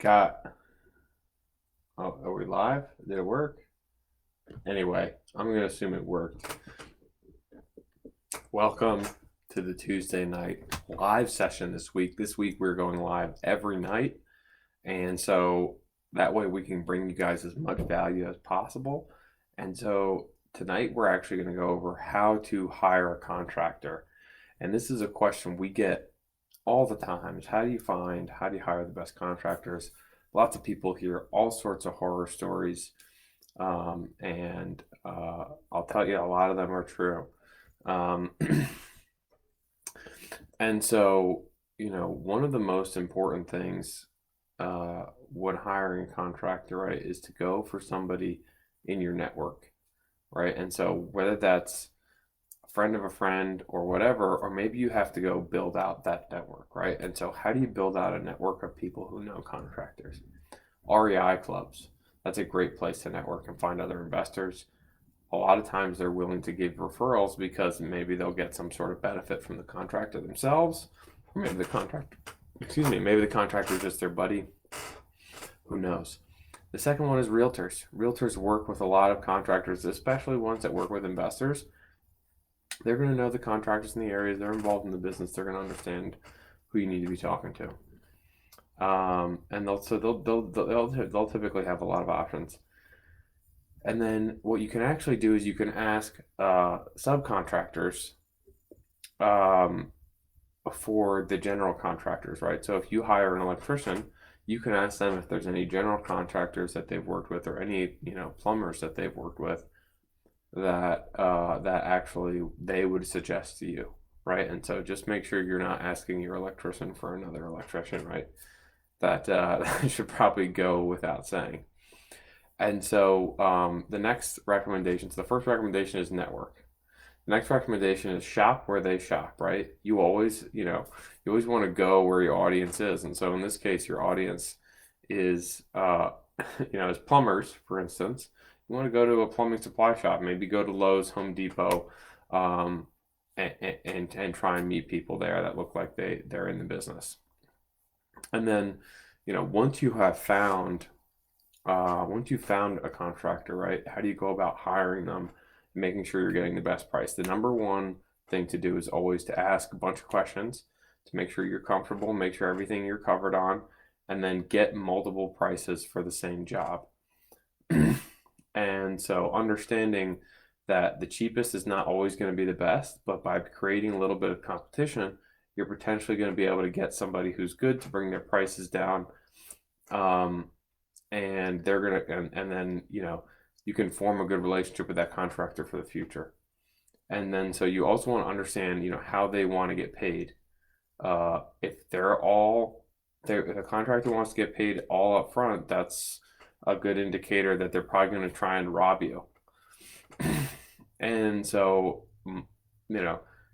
Got. Oh, are we live? Did it work? Anyway, I'm going to assume it worked. Welcome to the Tuesday night live session this week. This week we're going live every night. And so that way we can bring you guys as much value as possible. And so tonight we're actually going to go over how to hire a contractor. And this is a question we get all the time is how do you hire the best contractors? Lots of people hear all sorts of horror stories. And I'll tell you, a lot of them are true. Um, and so, one of the most important things when hiring a contractor, right, is to go for somebody in your network, right? And so, whether that's a friend of a friend or whatever, or maybe you have to go build out that network, right? And so, how do you build out a network of people who know contractors? REI clubs. That's a great place to network and find other investors. A lot of times they're willing to give referrals because maybe they'll get some sort of benefit from the contractor themselves, or maybe the contractor is just their buddy. Who knows? The second one is realtors. Realtors work with a lot of contractors, especially ones that work with investors. They're going to know the contractors in the areas. They're involved in the business. They're going to understand who you need to be talking to. And they'll typically have a lot of options. And then what you can actually do is you can ask subcontractors for the general contractors, right? So if you hire an electrician, you can ask them if there's any general contractors that they've worked with or any plumbers that they've worked with that actually they would suggest to you, right? And so just make sure you're not asking your electrician for another electrician, right? That should probably go without saying. And so the first recommendation is network. The next recommendation is shop where they shop, right? You always want to go where your audience is. And so in this case, your audience is, is plumbers, for instance. You want to go to a plumbing supply shop, maybe go to Lowe's, Home Depot, and try and meet people there that look like they're in the business. And then, once you found a contractor, right? How do you go about hiring them, and making sure you're getting the best price? The number one thing to do is always to ask a bunch of questions to make sure you're comfortable, make sure everything you're covered on, and then get multiple prices for the same job. And so understanding that the cheapest is not always going to be the best, but by creating a little bit of competition, you're potentially going to be able to get somebody who's good to bring their prices down. And they're gonna, and then you can form a good relationship with that contractor for the future. And then so you also want to understand how they want to get paid. If a contractor wants to get paid all up front, that's a good indicator that they're probably going to try and rob you. And so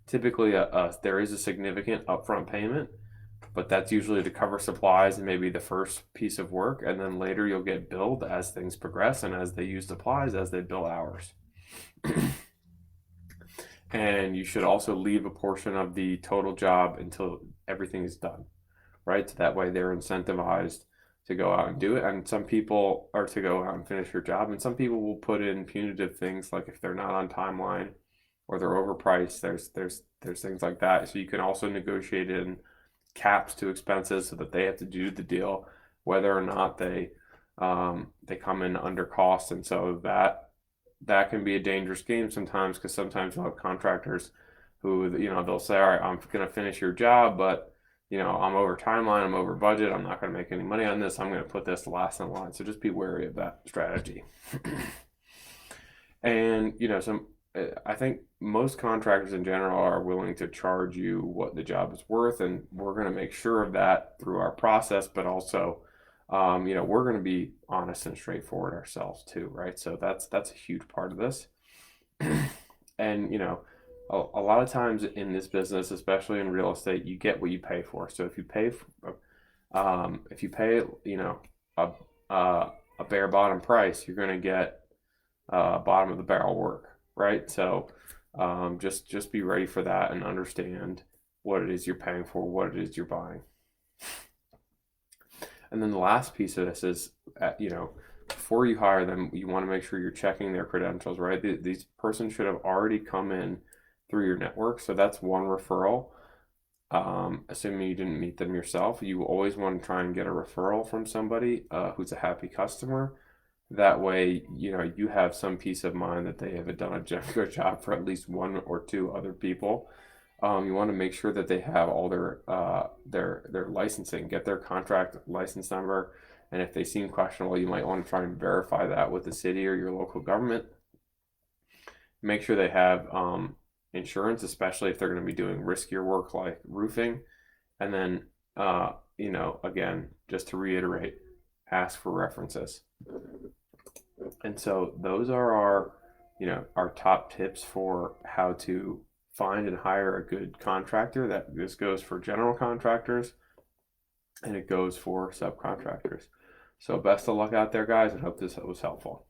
typically there is a significant upfront payment, but that's usually to cover supplies and maybe the first piece of work, and then later you'll get billed as things progress and as they use supplies, as they bill hours. And you should also leave a portion of the total job until everything is done, right? So that way they're incentivized to go out and do it. And some people are to go out and finish your job, and some people will put in punitive things like if they're not on timeline or they're overpriced. There's things like that. So you can also negotiate in caps to expenses so that they have to do the deal whether or not they come in under cost. And so that can be a dangerous game sometimes, because sometimes you'll have contractors who they'll say, all right, I'm going to finish your job, but I'm over timeline, I'm over budget, I'm not going to make any money on this, I'm going to put this last in line. So just be wary of that strategy. And I think most contractors in general are willing to charge you what the job is worth, and we're going to make sure of that through our process, but also we're going to be honest and straightforward ourselves too, right? So that's a huge part of this. And a lot of times in this business, especially in real estate, you get what you pay for. So if you pay a bare bottom price, you're going to get bottom of the barrel work, right? So just be ready for that and understand what it is you're paying for, what it is you're buying. And then the last piece of this is, before you hire them, you want to make sure you're checking their credentials, right? These person should have already come in through your network. So that's one referral. Assuming you didn't meet them yourself, you always want to try and get a referral from somebody who's a happy customer. That way, you have some peace of mind that they have done a good job for at least one or two other people. You want to make sure that they have all their licensing, get their contract license number, and if they seem questionable, you might want to try and verify that with the city or your local government. Make sure they have insurance, especially if they're going to be doing riskier work like roofing. And then, again, just to reiterate, ask for references. And so those are our top tips for how to find and hire a good contractor. This goes for general contractors and it goes for subcontractors. So best of luck out there, guys, and hope this was helpful.